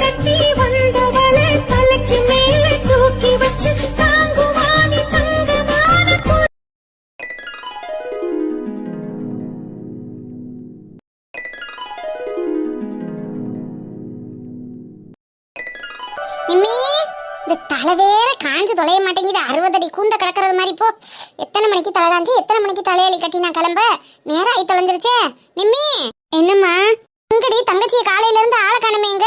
கட்டி வந்தவளை தலைக்கு மேலே தூக்கி வச்சு தாங்குவானி தங்கமான நிம்மி, இந்த தலை வேற காஞ்சு தொலைய மாட்டேங்குது. 60 அடி கூந்த கிடக்கிறது மாதிரி. போ, எத்தனை மணிக்கு தலை காஞ்சி எத்தனை மணிக்கு தலையாளி கட்டி நான் கிளம்ப நேரம் ஆகி தொலைஞ்சிருச்சே. நிம்மி, என்னம்மா உங்கடி தங்கச்சிய காலையில இருந்து ஆளை காணுமேங்க?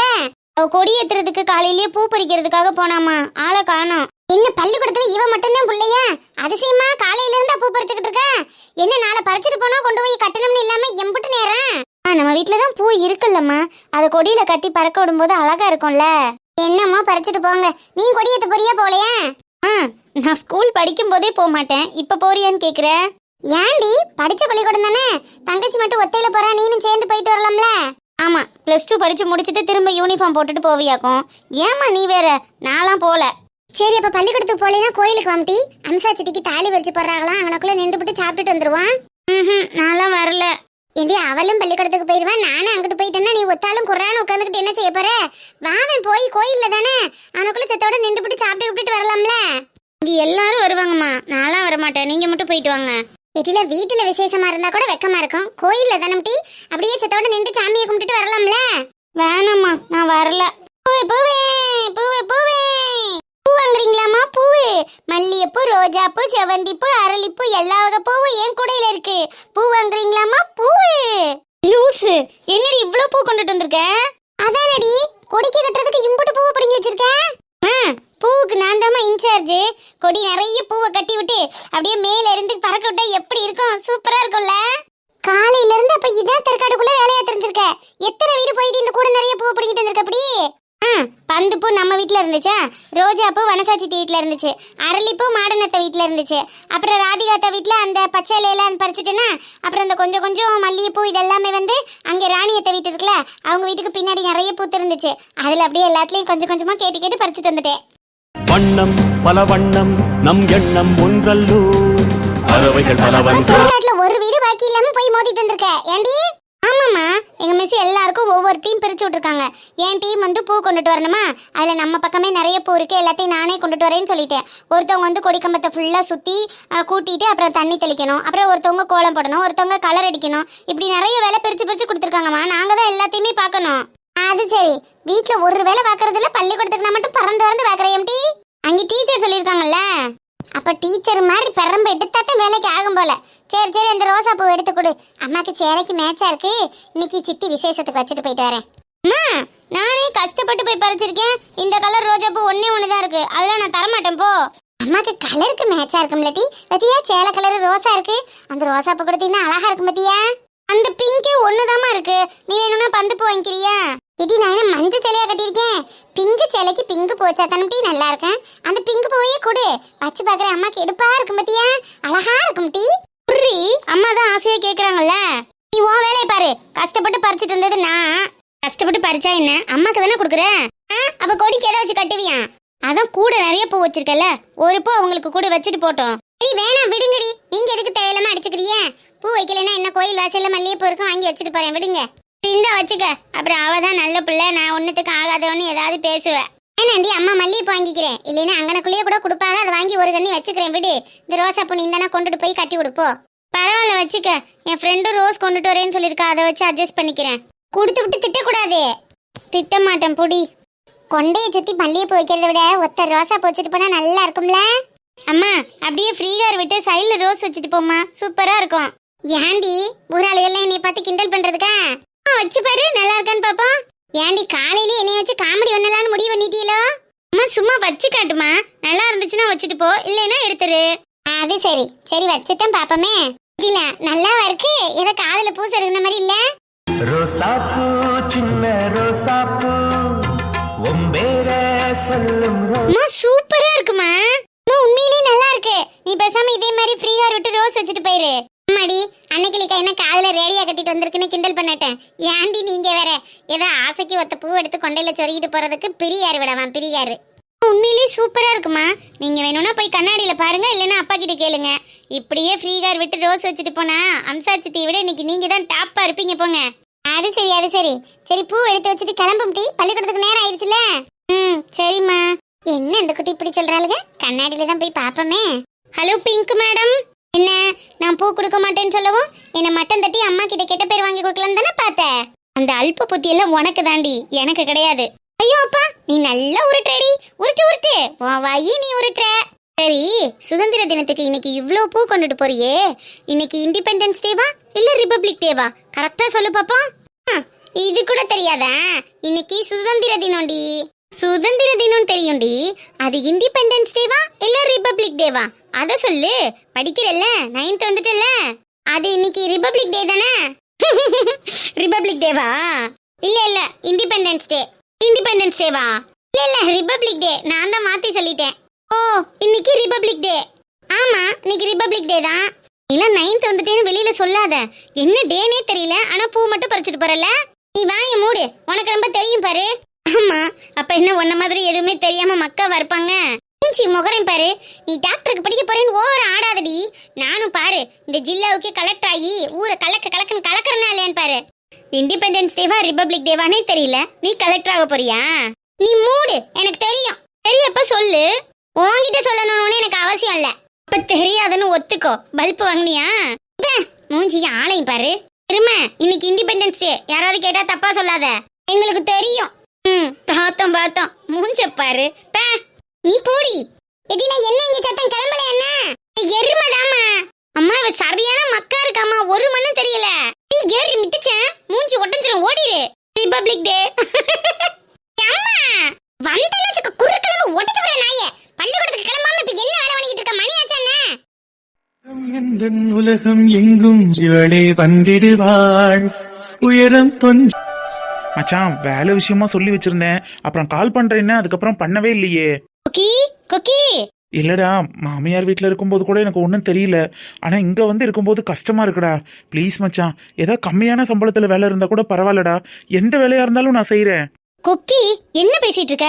அவ கொடி ஏத்துறதுக்கு காலையிலேயே பூ பறிக்கிறதுக்காக போனாமா, ஆளை காணோம். என்ன பள்ளிக்கூடத்துல இவ மட்டும்தான் பிள்ளையா? அதிசயமா காலையில இருந்தா பூ பறிச்சுக்கிட்டு இருக்க? என்ன நாளை பறிச்சுட்டு போனா கொண்டு போய் கட்டணும்னு இல்லாம எம்பிட்டு நேரம்? நம்ம வீட்டுலதான் பூ இருக்குல்லம்மா, அதை கொடியில கட்டி பறக்க விடும்போது அழகா இருக்கும்ல. என்னம்மா பறிச்சுட்டு போங்க. நீ கொடியேத்த போறியா போலையா? நான் ஸ்கூல் படிக்கும் போதே போக மாட்டேன், இப்ப போறியான்னு கேக்குற? ஏண்டி, படிச்ச பள்ளிக்கூடம் தானே, தங்கச்சி மட்டும் ஒத்தையில போறா, நீனும் சேர்ந்து போயிட்டு வரலாம்ல. ஆமா, +2 படிச்சு முடிச்சுட்டு திரும்ப யூனிஃபார்ம் போட்டுட்டு போவியாக்கும். ஏமா நீ வேற, நான்லாம் போல. சரி, அப்ப பள்ளிக்கூடத்துக்கு போலேன்னா கோயிலுக்கு வாம்டி. அம்சா சித்திக்கு தாலி வரிச்சு போடுறாங்களாம், அவனுக்குள்ள நின்றுபிட்டு சாப்பிட்டுட்டு வந்துருவான். நான்லாம் வரல. ஏண்டி, அவளும் பள்ளிக்கூடத்துக்கு போயிடுவான், நானும் அங்கிட்டு போயிட்டேன்னா நீ ஒத்தாலும் குறான்னு உட்காந்துக்கிட்டு என்ன செய்ய போற? வாவன் போய் கோயில்ல தானே அவனுக்குள்ள செத்தோட நின்றுபிட்டு சாப்பிட்டு விட்டுட்டு வரலாம்ல. இங்க எல்லாரும் வருவாங்கம்மா, நான்லாம் வரமாட்டேன், நீங்க மட்டும் போயிட்டு வாங்க. வீட்டுல வீட்டுல விசேஷமா இருந்தா கூட வெக்கமா இருக்கும், கோயில்ல தானே அப்படியே செத்தோட நின்று சாமியை கும்பிட்டுட்டு வரலாம்ல. வேணாம்மா, நான் வரல. பூவே பூவே பூவே பூவே, பூ வாங்குறீங்களாமா? பூவு, மல்லிகைப்பூ, ரோஜாப்பூ, செவந்திப்பூ, அரளிப்பூ, எல்லா வகை பூவும் என் கூடையில இருக்கு. பூ வாங்குறீங்களாமா? பூவு. லூசு, என்னடி இவ்ளோ பூ கொண்டுட்டு வந்திருக்க? அதானடி, கொடிக்கு கட்டுறதுக்கு இம்புட்டு பூவை பிடிங்கி வச்சிருக்க. பூவுக்கு நான் தாமா இன்சார்ஜ். கொடி நிறைய பூவை கட்டி விட்டு அப்படியே மேல இருந்து பறக்க விட்டா எப்படி இருக்கும்? சூப்பரா இருக்கும்ல. காலையில இருந்து அப்ப இதான் தற்காட்டுக்குள்ள வேலையா தெரிஞ்சிருக்க. எத்தனை வீடு போயிட்டு இந்த கூட நிறைய பூவை பிடிங்கிட்டு வந்திருக்க? அப்படி பந்துப்பூ நம்ம வீட்டுல இருந்துச்சா, ரோஜாப்பூ வனசாச்சி வீட்டுல இருந்துச்சு, அரளிப்பூ மாடனத்த வீட்டுல இருந்துச்சு, அப்புறம் ராதிகாத்த வீட்டுல அந்த பச்சை இலையெல்லாம் பறிச்சுட்டேன்னா, அப்புறம் இந்த கொஞ்சம் கொஞ்சம் மல்லிகைப்பூ இதெல்லாமே வந்து அங்கே ராணியத்த வீட்டு இருக்குல்ல, அவங்க வீட்டுக்கு பின்னாடி நிறைய பூத்து இருந்துச்சு. அதுல அப்படியே எல்லாத்துலயும் கொஞ்சம் கொஞ்சமா கேட்டு கேட்டு பறிச்சுட்டு வந்துட்டேன். வண்ணம் பல வண்ணம் நம் எண்ணம் ஒன்றல்லோ, பறவைகள் தமிழ்நாட்டுல ஒரு வீடு பாக்கி இல்லாம போய் மோதிட்டு வந்திருக்க. ஏண்டி? ஆமாம்மா, எங்க மிஸ் எல்லாருக்கும் ஒவ்வொரு டீம் பிரிச்சு விட்டுருக்காங்க. என் டீம் வந்து பூ கொண்டுட்டு வரணுமா, அதுல நம்ம பக்கமே நிறைய பூ இருக்கு, எல்லாத்தையும் நானே கொண்டுட்டு வரேன்னு சொல்லிட்டேன். ஒருத்தவங்க வந்து கொடிக்கம்பத்தை ஃபுல்லா சுத்தி கூட்டிட்டு அப்புறம் தண்ணி தெளிக்கணும், அப்புறம் ஒருத்தவங்க கோலம் போடணும், ஒருத்தவங்க கலர் அடிக்கணும், இப்படி நிறைய வேலை பிரிச்சு பிரிச்சு கொடுத்துருக்காங்கம்மா. நாங்க தான் எல்லாத்தையுமே பார்க்கணும். அது சரி, வீட்டுல ஒரு வேலை பாக்குறதுல பள்ளிக்கூடத்துக்கு நான் மட்டும் பறந்து பறந்து பாக்குறேன். அங்கே டீச்சர் சொல்லியிருக்காங்கல்ல, அப்ப டீச்சர் மாதிரி பெரம்ப எடுத்தாட்டும் வேலைக்கு ஆகும் போல. சரி சரி, அந்த ரோசா பூ எடுத்து கொடு, அம்மாக்கு சேலைக்கு மேட்சா இருக்கு, இன்னைக்கு சித்தி விசேஷத்துக்கு வச்சுட்டு போயிட்டு வரேன். அம்மா, நானே கஷ்டப்பட்டு போய் பறிச்சிருக்கேன், இந்த கலர் ரோஜா பூ ஒண்ணுதான் இருக்கு, அதெல்லாம் நான் தரமாட்டேன் போ. அம்மாக்கு கலருக்கு மேட்சா இருக்கும்ல டி, பத்தியா சேலை கலரு ரோசா இருக்கு, அந்த ரோசா பூ கொடுத்தீங்கன்னா அழகா இருக்கும் பத்தியா. அந்த பிங்கே ஒண்ணுதாமா இருக்கு, நீ வேணும்னா பந்து பூ வாங்கிக்கிறியா? இடி, நான் என்ன மஞ்சள் சேலையா கட்டியிருக்கேன், பிங்கு சேலைக்கு பிங்கு பூ வச்சா தானே நல்லா இருக்கேன், அந்த பிங்கு பூவையே கொடு, வச்சு பாக்குறேன். அம்மாக்கு எடுப்பா இருக்கும் பத்தியா, அழகா இருக்கும் டி. புரி, அம்மா தான் ஆசையா கேக்குறாங்கல்ல, நீ உன் வேலையை பாரு. கஷ்டப்பட்டு பறிச்சிட்டு இருந்தது நான், கஷ்டப்பட்டு பறிச்சா என்ன, அம்மாக்கு தானே கொடுக்குறேன். அப்ப கொடிக்கு எதை வச்சு கட்டுவியா? அதான் கூட நிறைய பூ வச்சிருக்கல, ஒரு பூ அவங்களுக்கு கூட வச்சுட்டு போட்டோம். சரி வேணாம் விடுங்கடி, நீங்க எதுக்கு தேவையில்லாம அடிச்சுக்கிறிய? பூ வைக்கலன்னா என்ன, கோயில் வாசல்ல மல்லிகைப்பூ இருக்கும், வாங்கி வச்சுட்டு போறேன், விடுங்க. இந்த வச்சுக்க, அப்புறம் அவதான் நல்ல பிள்ளை, நான் ஒன்னுத்துக்கு ஆகாதவன்னு ஏதாவது பேசுவேன். ஏன்னாண்டி, அம்மா மல்லிகைப்பூ வாங்கிக்கிறேன், இல்லைன்னா அங்கனக்குள்ளேயே கூட கொடுப்பாங்க, அதை வாங்கி ஒரு கண்ணி வச்சுக்கிறேன், விடு. இந்த ரோசா பூ நீந்தானா கொண்டுட்டு போய் கட்டி கொடுப்போ. பரவாயில்ல வச்சுக்க, என் ஃப்ரெண்டும் ரோஸ் கொண்டுட்டு வரேன்னு சொல்லியிருக்கா, அதை வச்சு அட்ஜஸ்ட் பண்ணிக்கிறேன். கொடுத்து விட்டு திட்டக்கூடாது. திட்ட மாட்டேன் புடி. கொண்டையை சுத்தி மல்லிகைப்பூ வைக்கிறத விட ஒத்த ரோசா பூ வச்சுட்டு போனா நல்லா இருக்கும்ல. அம்மா, அப்படியே ஃப்ரீகார் விட்டு சைடுல ரோஸ் வச்சுட்டு போமா, சூப்பரா இருக்கும். ஏண்டி, ஊராளுகள்லாம் என்னை பார்த்து கிண்டல் பண்றதுக்கா? வச்சு பாரு, நல்லா இருக்கான்னு பாப்போம். ஏண்டி, காலையில என்னைய வச்சு காமெடி ஒண்ணலான்னு முடிவு பண்ணிட்டீங்களோ? அம்மா சும்மா வச்சு காட்டுமா, நல்லா இருந்துச்சுன்னா வச்சுட்டு போ, இல்லைன்னா எடுத்துரு. அது சரி சரி, வச்சுதான் பாப்பமே. இல்ல நல்லாவா இருக்கு, ஏதோ காதுல பூசை இருக்கிற மாதிரி இல்ல. ரோசாப்பூ சின்ன ரோசாப்பூ அம்மா சூப்பரா இருக்குமா, உண்மையிலேயே நல்லா இருக்கு. நீ பேசாம இதே மாதிரி ஃப்ரீகார் விட்டு ரோஸ் வச்சுட்டு போயிரு. அம்மாடி, அன்னைக்கு என்ன காதுல ரேடியா கட்டிட்டு வந்திருக்குன்னு கிண்டல் பண்ணட்டேன். ஏண்டி நீங்க வேற, ஏதோ ஆசைக்கு ஒத்த பூ எடுத்து கொண்டையில சொருகிட்டு போறதுக்கு பிரியாரு விடவான், பிரியாரு. உண்மையிலேயே சூப்பரா இருக்குமா, நீங்க வேணும்னா போய் கண்ணாடியில பாருங்க, இல்லைன்னா அப்பா கிட்ட கேளுங்க. இப்படியே ஃப்ரீகார் விட்டு ரோஸ் வச்சுட்டு போனா அம்சாச்சி தீ விட இன்னைக்கு நீங்க தான் டாப்பா இருப்பீங்க, போங்க. அது சரி அது சரி. சரி பூ எடுத்து வச்சுட்டு கிளம்பும் டீ, பள்ளிக்கூடத்துக்கு நேரம் ஆயிடுச்சுல. சரிம்மா. என்ன இந்த குட்டி இப்படி சொல்றாளுங்க? கண்ணாடியில தான் போய் பாப்போமே. Hello pink madam. என்ன நான் பூ கொடுக்க மாட்டேன்னு சொல்லவும் என்ன மட்டன் தட்டி அம்மா கிட்ட கெட்ட பேர் வாங்கி கொடுக்கலான்னு தானே பார்த்தேன். அந்த அல்ப புத்தி எல்லாம் உனக்கு தாண்டி, எனக்கு கிடையாது. ஐயோ அப்பா, நீ நல்லா உருட்டுறடி. உருட்டு உருட்டு, உன் வாயி நீ உருட்டுற. சரி, சுதந்திர தினத்துக்கு இன்னைக்கு இவ்ளோ பூ கொண்டுட்டு போறியே, இன்னைக்கு இண்டிபெண்டன்ஸ் டேவா இல்ல ரிபப்ளிக் டேவா? கரெக்டா சொல்லு பாப்போம். இது கூட தெரியாதா? இன்னைக்கு சுதந்திர தினம்டி. சுதந்திர தினம் தெரியும்டி, அது இண்டிபெண்டன்ஸ் டேவா இல்ல ரிபப்ளிக் டேவா? அத சொல்லு. படிக்கிறல்ல, 9th வந்துட்டல. அது இன்னைக்கு ரிபப்ளிக் டே தானே? ரிபப்ளிக் டேவா? இல்ல இல்ல, இண்டிபெண்டன்ஸ் டே. இண்டிபெண்டன்ஸ் டேவா? இல்ல இல்ல, ரிபப்ளிக் டே. நான் தான் மாத்தி சொல்லிட்டேன். ஓ, இன்னைக்கு ரிபப்ளிக் டே. ஆமா, இன்னைக்கு ரிபப்ளிக் டே தான். இல்ல 9th வந்துட்டேன்னு வெளியில சொல்லாத. என்ன டேனே தெரியல, ஆனா பூ மட்டும் பறிச்சுட்டு போறல. நீ வாய மூடு, உனக்கு ரொம்ப தெரியும் பாரு. ஆமா, அப்ப என்ன உன்ன மாதிரி எதுவுமே தெரியாம மக்கா இருப்பாங்க? மூஞ்சி முகரையும் பாரு. நீ டாக்டருக்கு படிக்க போறேன்னு ஓவர ஆடாதடி. நானும் பாரு, இந்த ஜில்லாவுக்கு கலெக்டர் ஆகி ஊரை கலக்கன்னு கலக்கறனா இல்லையான்னு பாரு. இண்டிபெண்டன்ஸ் டேவா ரிபப்ளிக் டேவானே தெரியல, நீ கலெக்டர் ஆக போறியா? நீ மூடு, எனக்கு தெரியும். தெரியப்ப சொல்லு. உன்கிட்ட சொல்லணும்னு எனக்கு அவசியம் இல்ல. அப்ப தெரியாதுன்னு ஒத்துக்கோ. பல்ப் வாங்கினியா? மூஞ்சி ஆளையும் பாரு. திரும்ப இன்னைக்கு இண்டிபெண்டன்ஸ் டே, யாராவது கேட்டா தப்பா சொல்லாத. எங்களுக்கு தெரியும். பார்த்தோம் பார்த்தோம், மூஞ்ச பாரு. நீ போடி. எடில என்ன இங்க சத்தம் கிளம்பல? என்ன எருமதாமா? அம்மா இவ சரியான மக்கா இருக்காமா, ஒரு மண்ணும் தெரியல. நீ ஏறி மிதிச்சேன், மூஞ்சி ஒட்டஞ்சிரும். ஓடிடு. ரிபப்ளிக் டே. அம்மா வந்தனச்சுக்கு குறுக்கிழமை ஒட்டிச்சு போற நாயே. பள்ளிக்கூடத்துக்கு கிளம்பாம இப்ப என்ன வேலை பண்ணிட்டு இருக்க? மணி ஆச்சானே. எந்தன் உலகம் எங்கும் இவளே வந்திடுவாள். உயரம் கொஞ்சம் மச்சான், வேலை விஷயமா சொல்லி வச்சிருந்தேன், அப்புறம் கால் பண்றேன்னு அதுக்கப்புறம் பண்ணவே இல்லையே. கொக்கி கொக்கி. இல்லடா, மாமியார் வீட்டில் இருக்கும்போது கூட எனக்கு ஒன்றும் தெரியல, ஆனா இங்க வந்து இருக்கும்போது கஷ்டமா இருக்குடா. ப்ளீஸ் மச்சான், ஏதாவது கம்மியான சம்பளத்துல வேலை இருந்தா கூட பரவாயில்லடா, எந்த வேலையா இருந்தாலும் நான் செய்யறேன். கொக்கி என்ன பேசிட்டு இருக்க?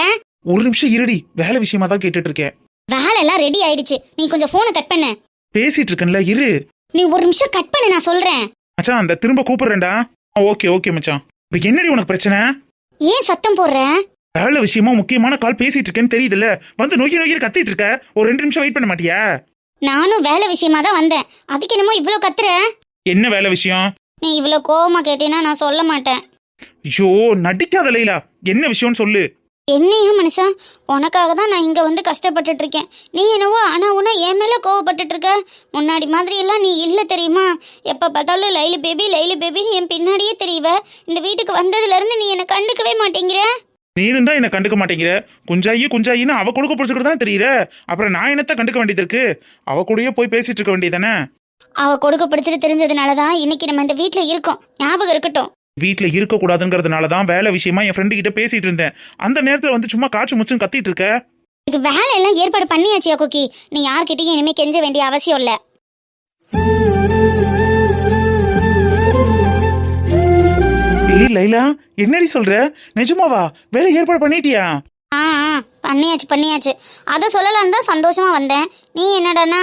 ஒரு நிமிஷம் இருடி, வேலை விஷயமா தான் கேட்டுட்டு இருக்கேன். வேலை எல்லாம் ரெடி ஆயிடுச்சு, நீ கொஞ்சம் போனை கட் பண்ணு. பேசிட்டு இருக்கேன்ல, இரு. நீ ஒரு நிமிஷம் கட் பண்ணு, நான் சொல்றேன். மச்சான், அந்த திரும்ப கூப்பிடுறேன்டா. ஓகே ஓகே மச்சான். இப்ப என்னடி உனக்கு பிரச்சனை? ஏன் சத்தம் போடுற? வேலை விஷயமா முக்கியமான கால் பேசிட்டு இருக்கேன்னு தெரியுதுல்ல, வந்து நோக்கி நோக்கி கத்திட்டு இருக்க. ஒரு 2 நிமிஷம் வெயிட் பண்ண மாட்டியா? நானும் வேலை விஷயமா தான் வந்தேன், அதுக்கு என்னமோ இவ்ளோ கத்துற? என்ன வேலை விஷயம்? நீ இவ்ளோ கோவமா கேட்டீனா நான் சொல்ல மாட்டேன். ஐயோ, நடிக்காத லைலா, என்ன விஷயம்னு சொல்லு. என்னையும் மனுஷா, உனக்காக தான் நான் இங்க வந்து கஷ்டப்பட்டுட்டு இருக்கேன். நீ என்னவோ ஆனா உனா என் மேல கோவப்பட்டுட்டு இருக்க. முன்னாடி மாதிரி எல்லாம் நீ இல்ல தெரியுமா? எப்ப பார்த்தாலும் லைலு பேபின்னு என் பின்னாடியே தெரியவ. இந்த வீட்டுக்கு வந்ததுல இருந்து நீ என்ன கண்டுக்கவே மாட்டேங்கிற. நீனும் தான் என்ன கண்டுக்க மாட்டேங்கிற. குஞ்சாயின்னு அவ கொடுக்க பிடிச்சிக்கிட்டு தான் தெரியுற. அப்புறம் நான் என்னத்த கண்டுக்க வேண்டியது இருக்கு? அவ கூடயே போய் பேசிட்டு இருக்க வேண்டியதானே. அவ கொடுக்க பிடிச்சிட்டு தெரிஞ்சதுனாலதான் இன்னைக்கு நம்ம இந்த வீட்டுல இருக்கோம், ஞாபகம் இருக்கட்டும். வீட்டுல இருக்க கூடாதுங்கிறதுனாலதான் வேலை விஷயமா என் ஃப்ரெண்டு கிட்ட பேசிட்டு இருந்தேன். அந்த நேரத்துல வந்து சும்மா காய்ச்சி முச்சுன்னு கத்திட்டு இருக்க. இதுக்கு வேலை எல்லாம் ஏற்பாடு பண்ணியாச்சியா கொக்கி? நீ யார்கிட்டயும் இனிமே கெஞ்ச வேண்டிய அவசியம் இல்ல. ஏய் லைலா, என்னடி சொல்ற? நிஜமாவா? வேலை ஏற்பாடு பண்ணிட்டியா? பண்ணியாச்சு. அத சொல்லலான்னு தான் சந்தோஷமா வந்தேன். நீ என்னடானா?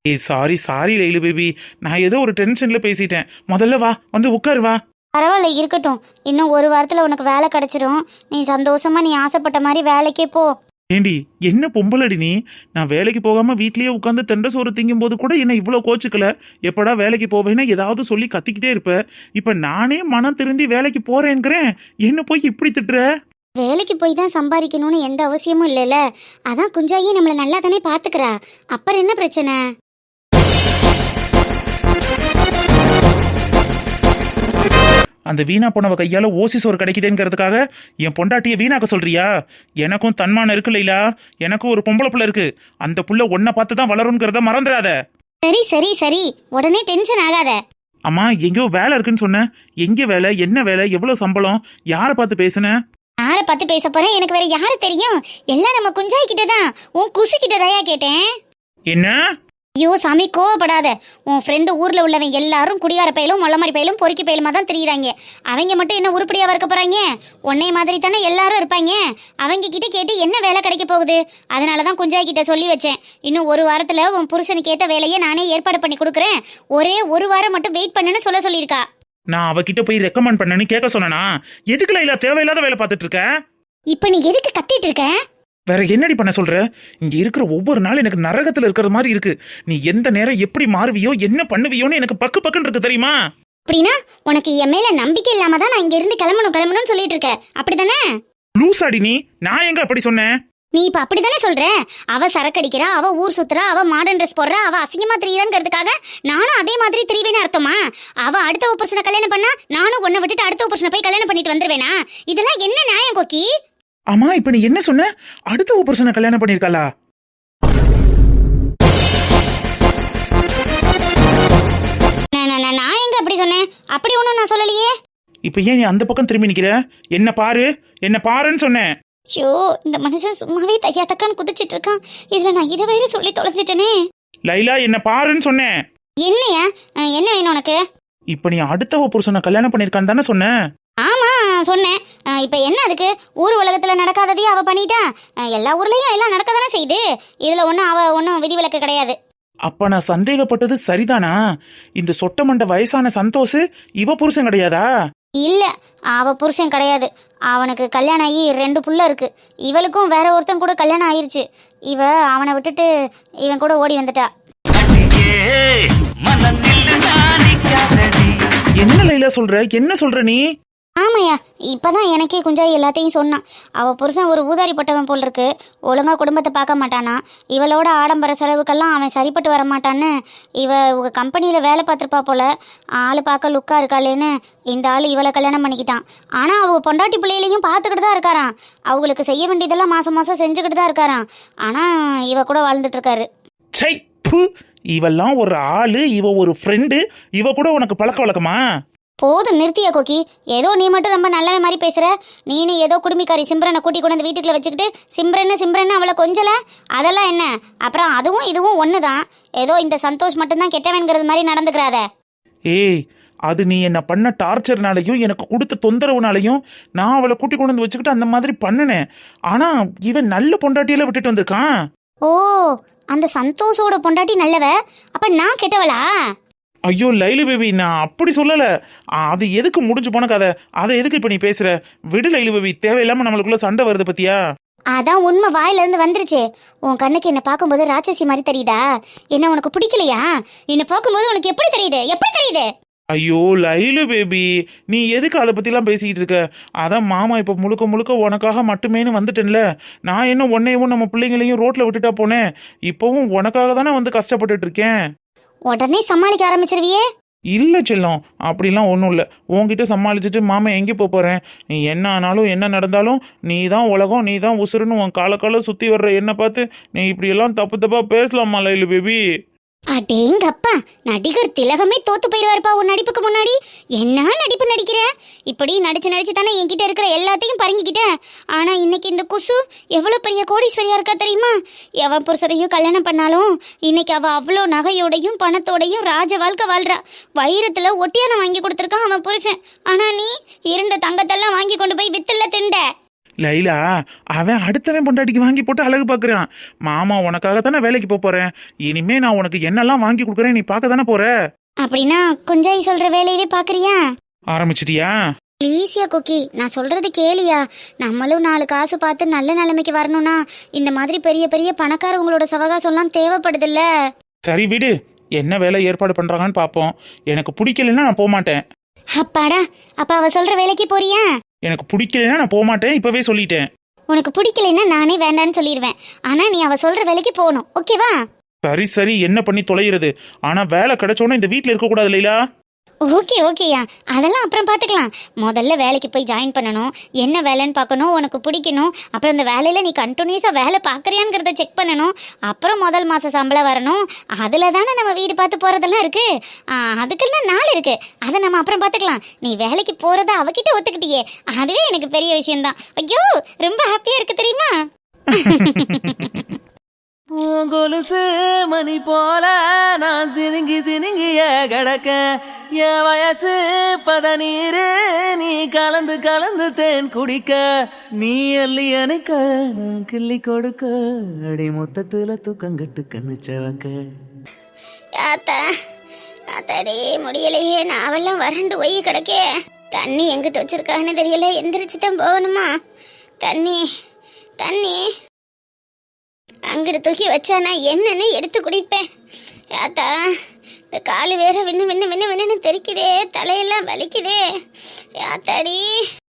ஏய் சாரி லைலு பேபி, நான் ஏதோ ஒரு டென்ஷன்ல பேசிட்டேன். முதல்ல வா, வந்து உட்காரு வா. பரவாயில்ல, இருக்கட்டும். இன்னும் ஒரு வாரத்துல உனக்கு வேலை கிடைச்சிரும். நீ சந்தோஷமா நீ ஆசைப்பட்ட மாதிரி வேலைக்கே போ. ஏண்டி, என்ன பொம்பளடி நீ? நான் வேலைக்கு போகாம வீட்லயே உட்காந்து தெண்ட சோறு திங்கும் போது கூட என்ன இவ்வளவு கோச்சுக்கல. எப்படா வேலைக்கு போவேன்னா ஏதாவது சொல்லி கத்திக்கிட்டே இருப்ப. இப்ப நானே மனம் திருந்தி வேலைக்கு போறேங்கிறேன், என்ன போய் இப்படி திட்டுற? வேலைக்கு போய் தான் சம்பாதிக்கணும்னு எந்த அவசியமும் இல்லைல்ல. அதான் குஞ்சாயி நம்மள நல்லா தானே பாத்துக்கிறா, அப்புறம் என்ன பிரச்சனை? அந்த வீணா போனவ கையால ஓசி சோறு கிடைக்குதுங்கிறதுக்காக என் பொண்டாட்டிய வீணாக்க சொல்றியா? எனக்கும் தன்மானம் இருக்கு லைலா, எனக்கும் ஒரு பொம்பளை புள்ள இருக்கு. அந்த புள்ள ஒன்ன பார்த்து தான் வளரும்ங்கிறத மறந்துடாத. சரி, உடனே டென்ஷன் ஆகாத. அம்மா, எங்கேயோ வேலை இருக்குன்னு சொன்ன. எங்க வேலை, என்ன வேலை, எவ்வளவு சம்பளம், யார பார்த்து பேசுன? யார பார்த்து பேச போறேன்? எனக்கு வேற யாரு தெரியும்? எல்லாம் நம்ம குஞ்சாய் கிட்டதான், உன் குசு கிட்டதாயா கேட்டேன். என்ன? ஐயோ சாமி, கோவப்படாத. உன் ஃப்ரெண்டு ஊர்ல உள்ளவன் எல்லாரும் குடியார பயிலும் மொள்ள மாதிரி பயிலும் பொறுக்கி பயிலுமா தான் தெரியுறாங்க. அவங்க மட்டும் என்ன உருப்படியா இருக்க போறாங்க? உன்னை மாதிரி தானே எல்லாரும் இருப்பாங்க. அவங்க கிட்ட கேட்டு என்ன வேலை கிடைக்க போகுது? அதனாலதான் குஞ்சாய் கிட்ட சொல்லி வச்சேன், இன்னும் ஒரு வாரத்துல உன் புருஷனுக்கு ஏத்த வேலையை நானே ஏற்பாடு பண்ணி கொடுக்குறேன், ஒரே ஒரு வாரம் மட்டும் வெயிட் பண்ணுன்னு சொல்லியிருக்கா. நான் அவகிட்ட போய் ரெக்கமெண்ட் பண்ணேன்னு கேட்க சொன்னனா? எதுக்குல இல்ல தேவையில்லாத வேலை பார்த்துட்டு இருக்க? இப்ப நீ எதுக்கு கத்திட்டு இருக்க? வேற என்னடி பண்ண சொல்ற? இங்க இருக்கிற ஒவ்வொரு நாள் எனக்கு நரகத்துல இருக்கிற மாதிரி இருக்கு. நீ எந்த நேரம் எப்படி மாறுவியோ என்ன பண்ணுவியோன்னு எனக்கு பக்கு பக்குன்னு இருக்கு தெரியுமா? அப்படின்னா உனக்கு என் மேல நம்பிக்கை இல்லாம தான் நான் இங்க இருந்து கிளம்பணும்னு சொல்லிட்டு இருக்க, அப்படிதானே? லூசாடி நீ. நான் எங்க அப்படி சொன்னேன்? நீ இப்ப அப்படிதானே சொல்ற. அவ சரக்கு அடிக்கிறா, அவ ஊர் சுத்துறா, அவ மாடர்ன் ட்ரெஸ் போடுறா, அவ அசிங்கமா திரியறாங்கிறதுக்காக நானும் அதே மாதிரி திரிவேன்னு அர்த்தமா? அவ அடுத்த புருஷனை கல்யாணம் பண்ணா நானும் உன்னை விட்டுட்டு அடுத்த புருஷனை போய் கல்யாணம் பண்ணிட்டு வந்துருவேனா? இதெல்லாம் என்ன நியாயம் கோக்கி? ஆமா, இப்ப நீ என்ன சொன்ன? அடுத்த புருஷனை கல்யாணம் பண்ணிருக்காளா? நான் எங்க அப்படி சொன்னேன்? அப்படி ஒண்ணும் நான் சொல்லலையே. இப்ப ஏன் நீ அந்த பக்கம் திரும்பி நிக்கிற? என்ன பாரு, என்ன பாருன்னு சொன்னேன். ஷோ, இந்த மனுஷன் சும்மாவே தையா தக்கான்னு குதிச்சிட்டு இருக்கான். இதுல நான் இதை வேற சொல்லி தொலைச்சிட்டேனே. லைலா, என்ன பாருன்னு சொன்னேன். என்னையா? என்ன வேணும் உனக்கு? இப்ப நீ அடுத்த புருஷனை கல்யாணம் பண்ணிருக்கான்னு தானே சொன்ன? ஆமா சொன்னேன். இப்ப என்ன அதுக்கு? ஊர் உலகத்துல நடக்காததையும் அவ பண்ணிட்டா. எல்லா ஊர்லயும் எல்லாம் நடக்கதானே செய்யுது. இதுல அவ ஒன்னும் விதிவிலக்கு கிடையாது. அப்ப நான் சந்தேகப்பட்டது சரிதானா? இந்த சொட்டமண்ட வயசான சந்தோஷ் இவ புருஷன் கிடையாதா? இல்ல, அவ புருஷன் கிடையாது. அவனுக்கு கல்யாணம் ஆகி 2 புள்ள இருக்கு. இவளுக்கும் வேற ஒருத்தன் கூட கல்யாணம் ஆயிருச்சு. இவ அவனை விட்டுட்டு இவன் கூட ஓடி வந்துட்டா. என்ன லைலா சொல்ற? என்ன சொல்ற நீ? ஆமாயா, இப்பதான் எனக்கே குஞ்சாய் எல்லாத்தையும் சொன்னான். அவ புருஷன் ஒரு ஊதாரி பட்டவன் போல் இருக்கு. ஒழுங்கா குடும்பத்தை பார்க்க மாட்டானா. இவளோட ஆடம்பர செலவுக்கெல்லாம் அவன் சரிப்பட்டு வர மாட்டான்னு இவ உங்க கம்பெனியில வேலை பார்த்துருப்பா போல. ஆளு பார்க்க லுக்கா இருக்காளேன்னு இந்த ஆள் இவளை கல்யாணம் பண்ணிக்கிட்டான். ஆனா அவங்க பொண்டாட்டி பிள்ளைகளையும் பார்த்துக்கிட்டு தான் இருக்காராம். அவங்களுக்கு செய்ய வேண்டியதெல்லாம் மாசம் மாசம் செஞ்சுக்கிட்டு தான் இருக்காராம். ஆனா இவ கூட வாழ்ந்துட்டு இருக்காரு. சை, பு. இவெல்லாம் ஒரு ஆளு, இவ ஒரு ஃப்ரெண்டு, இவ கூட உனக்கு பழக்க வழக்கமா? போதும் நிறுத்தியா கோக்கி. ஏதோ நீ மட்டும் ரொம்ப நல்லவே மாதிரி பேசுற. நீனு ஏதோ குடும்பிக்காரி சிம்ரனை கூட்டி கொண்டு வந்து வீட்டுக்குள்ள வச்சுக்கிட்டு சிம்ரன்னு அவளை கொஞ்சல. அதெல்லாம் என்ன? அப்புறம் அதுவும் இதுவும் ஒண்ணுதான். ஏதோ இந்த சந்தோஷ் மட்டும்தான் கெட்டவன்கிறது மாதிரி நடந்துக்கிறாத. ஏய், அது நீ என்ன பண்ண டார்ச்சர்னாலையும் எனக்கு கொடுத்த தொந்தரவுனாலையும் நான் அவளை கூட்டி கொண்டு வந்து வச்சுக்கிட்டு அந்த மாதிரி பண்ணுனேன். ஆனா இவன் நல்ல பொண்டாட்டியில விட்டுட்டு வந்திருக்கான். ஓ, அந்த சந்தோஷோட பொண்டாட்டி நல்லவ, அப்ப நான் கெட்டவளா? ஐயோ லைலு பேபி, நான் அப்படி சொல்லல. அது எதுக்கு முடிஞ்சு போன கதை? அதை எதுக்கு இப்ப நீ பேசுற? விடு லைலு பேபி, தேவையில்லாம நம்மளுக்குள்ள சண்டை வருது பத்தியா? அதான் உண்மை வாயில இருந்து வந்துருச்சு. உன் கண்ணுக்கு என்ன பார்க்கும்போது ராட்சசி மாதிரி தெரியுதா? என்ன உனக்கு பிடிக்கலையா? என்ன பார்க்கும்போது உனக்கு எப்படி தெரியுது? எப்படி தெரியுது? ஐயோ லைலு பேபி, நீ எதுக்கு அதை பத்திலாம் பேசிக்கிட்டு இருக்க? அதான் மாமா இப்ப முழுக்க முழுக்க உனக்காக மட்டுமேனு வந்துட்டேன்ல. நான் என்ன உன்னையும் நம்ம பிள்ளைங்களையும் ரோட்ல விட்டுட்டா போனேன். இப்பவும் உனக்காக தானே வந்து கஷ்டப்பட்டுட்டு இருக்கேன். உடனே சமாளிக்க ஆரம்பிச்சிருவியே? இல்ல செல்லம், அப்படிலாம் ஒன்றும் இல்லை. உன்கிட்ட சமாளிச்சுட்டு மாமா எங்கே போறேன்? நீ என்ன ஆனாலும் என்ன நடந்தாலும் நீ தான் உலகம், நீ தான் உசுருன்னு உன் கால சுற்றி வர்ற என்னை பார்த்து நீ இப்படியெல்லாம் தப்பு தப்பா பேசலாமா லைலு பேபி? அடேங்கப்பா, நடிகர் திலகமே தோத்து போயிருவாருப்பா உன் நடிப்புக்கு முன்னாடி. என்ன நடிப்பு நடிக்கிற? இப்படி நடிச்சு தானே என்கிட்ட இருக்கிற எல்லாத்தையும் பறிங்கிக்கிட்ட. ஆனா இன்னைக்கு இந்த குசு எவ்வளவு பெரிய கோடீஸ்வரியா இருக்கா தெரியுமா? எவன் புருஷரையும் கல்யாணம் பண்ணாலும் இன்னைக்கு அவ அவ்வளோ நகையோடையும் பணத்தோடையும் ராஜ வாழ்க்கை வாழ்றா. வைரத்துல ஒட்டியானம் வாங்கி கொடுத்துருக்கான் அவன் புருஷன். ஆனா நீ இருந்த தங்கத்தெல்லாம் வாங்கி கொண்டு போய் வித்துல திண்ட. லைலா, அவன் அடுத்தவன் பொண்டாட்டிக்கு வாங்கி போட்டு அழகு பார்க்குறான். மாமா உனக்காக தானே வேலைக்கு போறேன். இனிமே நான் உனக்கு என்னெல்லாம் வாங்கி கொடுக்குறேன் நீ பார்க்க தானே போற. அப்படின்னா குஞ்சாய் சொல்ற வேலையவே பாக்குறியா? ஆரம்பிச்சிட்டியா? ப்ளீஸ்யா குக்கி, நான் சொல்றது கேளியா. நம்மளும் 4 காசு பார்த்து நல்ல நிலைமைக்கு வரணும்னா இந்த மாதிரி பெரிய பெரிய பணக்காரவங்களோட சவகாசம்லாம் தேவைப்படுதில்ல. சரி விடு, என்ன வேலை ஏற்பாடு பண்றாங்கன்னு பார்ப்போம். எனக்கு பிடிக்கலன்னா நான் போக மாட்டேன். அப்பாடா, அப்ப அவ சொல்ற வேலைக்கு போறியா? எனக்கு பிடிக்கலன்னா நான் போக மாட்டேன், இப்பவே சொல்லிட்டேன். உனக்கு பிடிக்கலைன்னா நானே வேண்டான்னு சொல்லிடுவேன். ஆனா நீ அவ சொல்ற வேலைக்கு போகணும், ஓகேவா? சரி, என்ன பண்ணி தொலைகிறது? ஆனா வேலை கிடைச்சோன்னா இந்த வீட்டுல இருக்க கூடாது லைலா. ஓகேயா, அதெல்லாம் அப்புறம் பார்த்துக்கலாம். முதல்ல வேலைக்கு போய் ஜாயின் பண்ணணும். என்ன வேலைன்னு பார்க்கணும், உனக்கு பிடிக்கணும். அப்புறம் அந்த வேலையில் நீ கண்டினியூஸாக வேலை பார்க்குறியாங்கிறத செக் பண்ணணும். அப்புறம் முதல் மாதம் சம்பளம் வரணும். அதில் தானே நம்ம வீடு பார்த்து போகிறதெல்லாம் இருக்குது. அதுக்கெல்லாம் நாள் இருக்குது. அதை நம்ம அப்புறம் பார்த்துக்கலாம். நீ வேலைக்கு போகிறத அவகிட்ட ஒத்துக்கிட்டியே, அதுவே எனக்கு பெரிய விஷயம்தான். ஐயோ, ரொம்ப ஹாப்பியாக இருக்குது தெரியுமா? பூங்கொலுசு மணி போல நான் சினுங்கிய கிடக்க, என் வயசு பதநீரு நீ கலந்து தேன் குடிக்க, நீ அள்ளி அணைக்க நான் கிள்ளி கொடுக்க, அடி மொத்தத்துல தூக்கங்கட்டு கண்ணு சவக்க. யாத்தாடே முடியலையே, நாவெல்லாம் வறண்டு போய் கிடக்கே. தண்ணி எங்கிட்ட வச்சிருக்காங்கன்னு தெரியல, எந்திரிச்சு தான் போகணுமா? தண்ணி தண்ணி அங்கிட்டு தூக்கி வச்சா நான் என்னன்னு எடுத்து குடிப்பேன். யாத்தா, இந்த காலு வேற விண்ணு விண்ணு விண்ணு விண்ணுன்னு தெரிக்குதே, தலையெல்லாம் வலிக்குதே. யாத்தாடி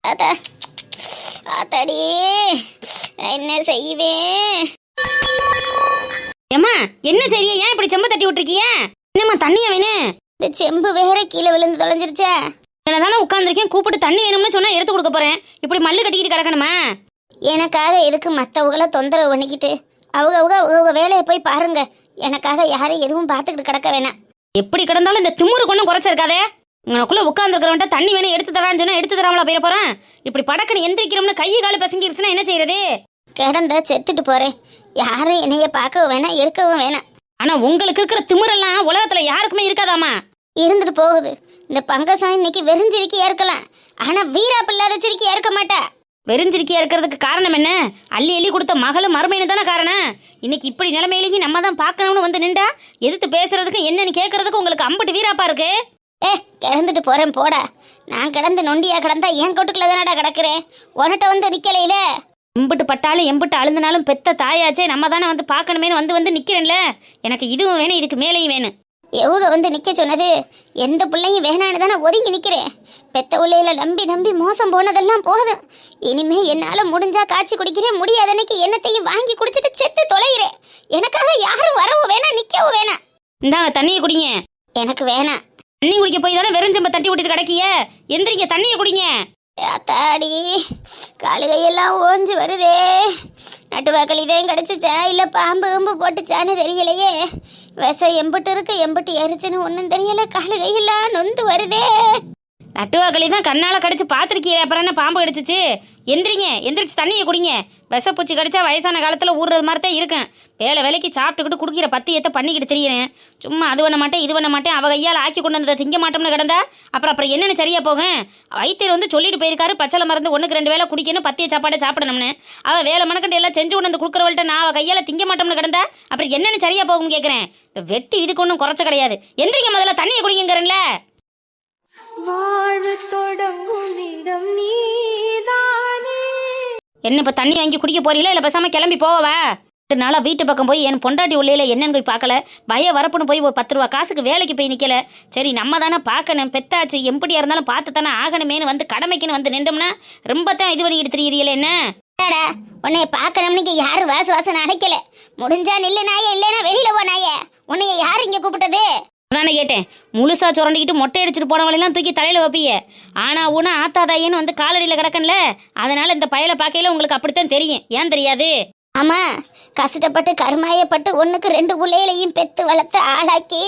யாத்தா, ஆத்தாடி என்ன செய்வேன்? ஏம்மா என்ன சரியா, ஏன் இப்படி செம்பு தட்டி விட்டுருக்கிய? என்னம்மா தண்ணியா வேணும்? இந்த செம்பு வேற கீழே விழுந்து தொலைஞ்சிருச்சா. தானே உட்காந்துருக்கேன், கூப்பிட்டு தண்ணி வேணும்னு சொன்னா எடுத்து கொடுக்க போறேன். இப்படி மல்லு கட்டிக்கிட்டு கிடக்கணுமா? எனக்காக எதுக்கு மற்றவங்கள தொந்தரவு பண்ணிக்கிட்டு? அவங்க வேலையை போய் பாருங்க. எனக்காக யாரும் எதுவும் பார்த்துக்கிட்டு கிடக்க வேணாம். எப்படி கிடந்தாலும் இந்த திமுரு கொண்டும் குறைச்சிருக்காதே. உங்களுக்குள்ள உட்காந்துருக்கிறவன்ட்ட தண்ணி வேணும் எடுத்து தரான்னு சொன்னா எடுத்து தராமலா போயிட போறேன்? இப்படி படக்குன்னு எந்திரிக்கிறோம்னு கையை காலு பசங்கிருச்சுன்னா என்ன செய்யறது? கிடந்தா செத்துட்டு போறேன். யாரும் என்னைய பார்க்கவும் வேணாம், எடுக்கவும் வேணாம். ஆனா உங்களுக்கு இருக்கிற திமுறெல்லாம் உலகத்துல யாருக்குமே இருக்காதாமா? இருந்துட்டு போகுது. இந்த பங்கசம் இன்னைக்கு வெறிஞ்சிருக்கியா இருக்கலாம், ஆனா வீராப்பு இல்லாத சிரிக்கியா இருக்க மாட்டா. வெறிஞ்சிருக்கியா இருக்கிறதுக்கு காரணம் என்ன? அள்ளி அள்ளி கொடுத்த மகளும் மருமைன்னு தானே காரணம். இன்னைக்கு இப்படி நிலைமையிலேயே நம்ம தான் பார்க்கணும்னு வந்து நின்றா எதிர்த்து பேசுறதுக்கு என்னன்னு கேட்கறதுக்கு உங்களுக்கு அம்பட்டு வீராப்பா இருக்கு. கிடந்துட்டு போறேன் போடா. நான் கிடந்து நொண்டியா கிடந்தா என் கொட்டுக்குள்ள தானடா கிடக்குறேன். உன்கிட்ட வந்து நிக்கலையில. எம்பிட்டு பட்டாலும் எம்பிட்டு அழுந்தினாலும் பெத்த தாயாச்சே, நம்ம தானே வந்து பார்க்கணுமேனு வந்து நிக்கிறேன்ல. எனக்கு இதுவும் வேணும், இதுக்கு மேலேயும் வேணும். எவ்வளோ வந்து நிக்க சொன்னது? எந்த பிள்ளையும் வேணான்னு தானே ஒதுங்கி நிக்கிறேன். பெத்த பிள்ளையில நம்பி நம்பி மோசம் போனதெல்லாம் போதும். இனிமே என்னால முடிஞ்சா காய்ச்சி குடிக்கிறேன், முடியாத அன்னைக்கு என்னத்தையும் வாங்கி குடிச்சிட்டு செத்து தொலைகிறேன். எனக்காக யாரும் வரவும் வேணாம், நிக்கவும் வேணாம். இந்தாங்க தண்ணியை குடிங்க. எனக்கு வேணாம். தண்ணி குடிக்க போய் தானே வெறுஞ்சம்ப தட்டி விட்டுட்டு கிடக்கிய. எந்திரிங்க, தண்ணியை குடிங்க. அத்தாடி காலுகையெல்லாம் ஓஞ்சு வருதே. நட்டுவாக்களிதான் கிடச்சிச்சா இல்லை பாம்பு கம்பு போட்டுச்சான்னு தெரியலையே. விஷம் எம்பிட்டு இருக்கு எம்பிட்டு ஏறிச்சுன்னு ஒன்றும் தெரியல. காலுகையெல்லாம் நொந்து வருதே. நட்டுவாக்களி தான் கண்ணால கடிச்சு பார்த்துருக்கீங்க, அப்புறம் என்ன பாம்பு கடிச்சிச்சு? எந்திரிங்க, எந்திரிச்சு தண்ணியை குடிங்க. விஷப்பூச்சி கடிச்சா வயசான காலத்தில் ஊறுறது மாதிரி தான் இருக்கும். வேலைக்கு சாப்பிட்டுக்கிட்டு குடிக்கிற பத்தியத்தை பண்ணிக்கிட்டு தெரியறேன். சும்மா அது பண்ண மாட்டேன் இது பண்ண மாட்டேன், அவ கையால் ஆக்கி கொண்டு வந்ததை திங்க மாட்டோம்னு கிடந்தா அப்புறம் என்னென்னு சரியா போகும்? வைத்தியர் வந்து சொல்லிட்டு போயிருக்காரு, பச்சளை மருந்து 1-2 வேளை குடிக்கணும், பத்திய சாப்பாடை சாப்பிடணும்னு. அவள் வேலை மணக்கண்டு எல்லாம் செஞ்சு கொண்டு வந்து கொடுக்குறவள்கிட்ட நான் அவள் கையால் திங்க மாட்டோம்னு கிடந்தா அப்புறம் என்னென்னு சரியா போகும் கேட்குறேன். வெட்டி இதுக்கு ஒன்றும் குறைச்ச கிடையாது. எந்திரிங்க, முதல்ல தண்ணியை குடிங்கிறேன்ல. வாழ தொடங்கும் இடம் நீதானே. என்ன இப்போ தண்ணி வாங்கி குடிக்க போறீங்களா இல்லை பேசாம கிளம்பி போவா? 2 நாளா வீட்டு பக்கம் போய் என் பொண்டாட்டி உள்ளே என்னன்னு போய் பார்க்கல. வரப்புன்னு போய் ஒரு 10 ரூபா காசுக்கு வேலைக்கு போய் நிற்கல. சரி நம்ம தானே பார்க்கணும், பெத்தாச்சு எப்படியா இருந்தாலும் பார்த்து தானே ஆகணுமேனு வந்து கடமைக்குன்னு வந்து நின்றோம்னா ரொம்ப தான் இது பண்ணிக்கிட்டு தெரியல. என்ன உன்னைய பார்க்கணும்னு யாரு வாசம் அடைக்கல. முடிஞ்சா நில்லு நாயே, இல்லைன்னா வெளியில போ நாயே. உன்னைய யாரு இங்க கூப்பிட்டது? நானே கேட்டேன். முழுசா சுரண்டிக்கிட்டு மொட்டை அடிச்சுட்டு போனவங்களெல்லாம் தூக்கி தலையில வைப்பிய. ஆனா உன ஆத்தாதாயன்னு வந்து காலடியில் கிடக்கன்ல, அதனால இந்த பயலை பார்க்கையில உங்களுக்கு அப்படித்தான் தெரியும். ஏன் தெரியாது? ஆமா, கஷ்டப்பட்டு கருமாயப்பட்டு 1-2 பிள்ளைகளையும் பெத்து வளர்த்து ஆளாக்கி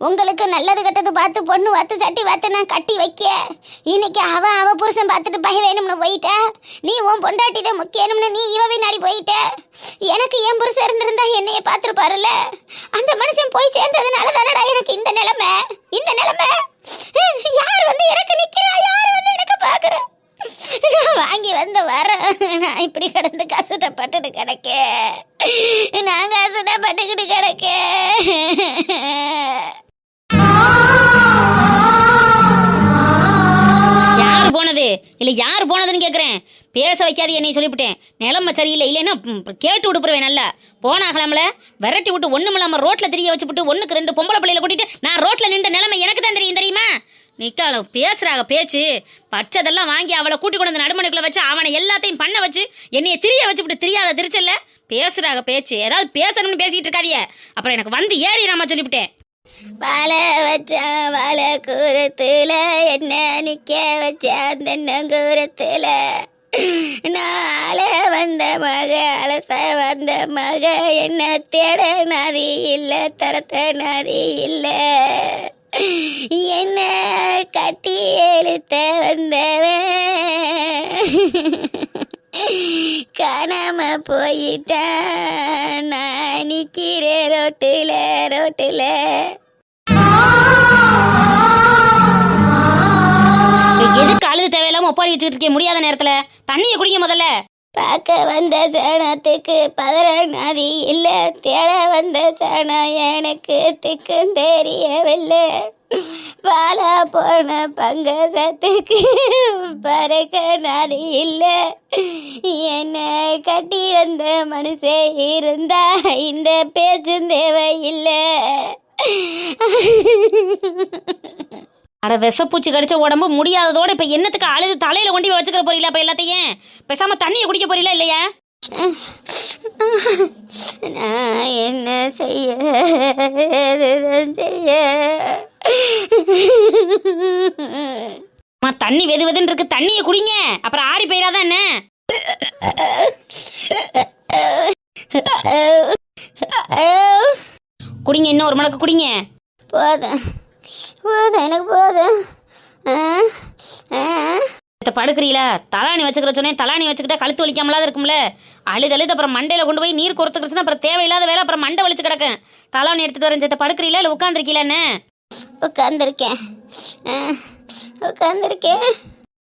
உங்களுக்கு நல்லது கெட்டது பார்த்து பொண்ணு வாத்து சட்டி வாத்து நான் கட்டி வைக்க. இன்னைக்கு அவ புருஷன் பார்த்துட்டு பய வேணும்னு போயிட்ட. நீ உன் பொண்டாட்டி தான் முக்கியம்னு நீ இவ பின்னாடி போயிட்ட. எனக்கு என் புருஷன் இருந்திருந்தா என்னைய பார்த்துருப்பாருல்ல. அந்த மனுஷன் போய் சேர்ந்ததுனால தானடா எனக்கு இந்த நிலைமை. யார் வந்து எனக்கு நிக்கிறா, யார் வந்து எனக்கு பாக்குற? நான் வாங்கி வந்த வர நான் இப்படி கிடந்து கஷ்டப்பட்டுட்டு கிடக்க. நான் கஷ்டப்பட்டுக்கிட்டு கிடக்க. யார் போனது இல்ல யார் போனதுன்னு கேக்குறேன். பேச வைக்காது என்னை சொல்லிவிட்டேன். நிலைமை சரியில்லை, இல்லைன்னா கேட்டு விடுப்புருவேன். நல்லா போனாகலாம்ல, விரட்டி விட்டு ஒண்ணுமில்லாம ரோட்ல தெரிய வச்சுட்டு 1-2 பொம்பளை பிள்ளைகளை கூட்டிட்டு நான் ரோட்ல நின்ற நிலைமை எனக்கு தான் தெரியும். தெரியுமா? நிக்கால பேசுறாங்க பேச்சு. பச்சதெல்லாம் வாங்கி அவளை கூட்டி கொண்டு வந்து நடுமணிக்குள்ள வச்சு அவனை எல்லாத்தையும் பண்ண வச்சு என்னைய திரிய வச்சுவிட்டு தெரியாத திருச்சல்ல பேசுறாங்க பேச்சு. ஏதாவது பேசணும்னு பேசிட்டு இருக்காதிய, அப்புறம் எனக்கு வந்து ஏறி நாம சொல்லிவிட்டேன். வாழை வச்சா வாழை கூரத்துல என்ன நிக்க வச்சா தென்னங்கூரத்துல. நாள வந்த மக அலச வந்த மக என்ன தேட நாதி இல்ல தரத்த நாதி இல்ல. என்ன கட்டி எழுத்த வந்தவன் காணாம போயிட்டான். நான் நிக்கிறேன் ரோட்டுல. எதுக்கு அழுது தேவையில்லாம ஒப்பாரி வச்சுக்கிட்டு இருக்க முடியாத நேரத்துல தண்ணியை குடிக்க முதல்ல. பார்க்க வந்த சனத்துக்கு பதற நாதி இல்ல, தேட வந்த சனம் எனக்கு திக்கும் தெரியவில்லை. பாலா போன பங்கசத்துக்கு பறக்க நாதி இல்லை. என்ன கட்டி வந்த மனுஷே இருந்தா இந்த பேச்சும் தேவையில்லை. அட விஷப்பூச்சி கடிச்ச உடம்பு முடியாததோட இப்ப என்னத்துக்கு அழுது தலையில கொண்டு போய் வச்சுக்கிற போறீங்களா? இப்ப எல்லாத்தையும் பேசாம தண்ணியை குடிக்க போறீங்களா இல்லையா? நான் என்ன செய்ய தண்ணி வெது வெதுன்னு இருக்கு, தண்ணியை குடிங்க, அப்புறம் ஆறி போயிடாதான் என்ன. குடிங்க, இன்னும் ஒரு மணக்கு குடிங்க. போதும் போதும் எனக்கு போதும். படுக்கிறீங்களா? தலாணி வச்சுக்கிற சொன்னேன், தலாணி வச்சுக்கிட்டா கழுத்து வலிக்காமலாத இருக்கும்ல. அழுது அப்புறம் மண்டையில கொண்டு போய் நீர் கொடுத்துக்கிடுச்சுன்னா அப்புறம் தேவையில்லாத வேலை, அப்புறம் மண்டை வலிச்சு கிடக்கும். தலாணி எடுத்துட்டு வரேன். சேத்த படுக்கிறீங்களா இல்லை உட்காந்துருக்கீங்களான்னு? உட்காந்துருக்கேன்.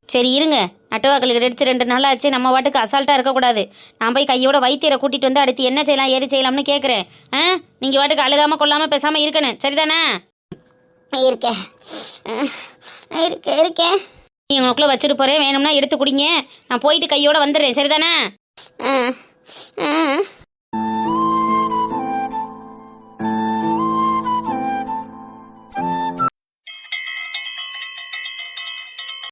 சரி இருங்க, நட்டுவாக்களுக்கு அடிச்சு 2 நாள் ஆச்சு. நம்ம வாட்டுக்கு அசால்ட்டாக இருக்கக்கூடாது. நான் போய் கையோட வைத்தியரை கூட்டிகிட்டு வந்து அடுத்து என்ன செய்யலாம் ஏது செய்யலாம்னு கேட்குறேன். நீங்கள் வாட்டுக்கு அழுகாமல் கொள்ளாமல் பேசாமல் இருக்கணும், சரிதானே? இருக்கேன். நீ உங்களுக்குள்ளே வச்சுட்டு போகிறேன், வேணும்னா எடுத்து குடிங்க. நான் போயிட்டு கையோட வந்துடுறேன், சரிதானே?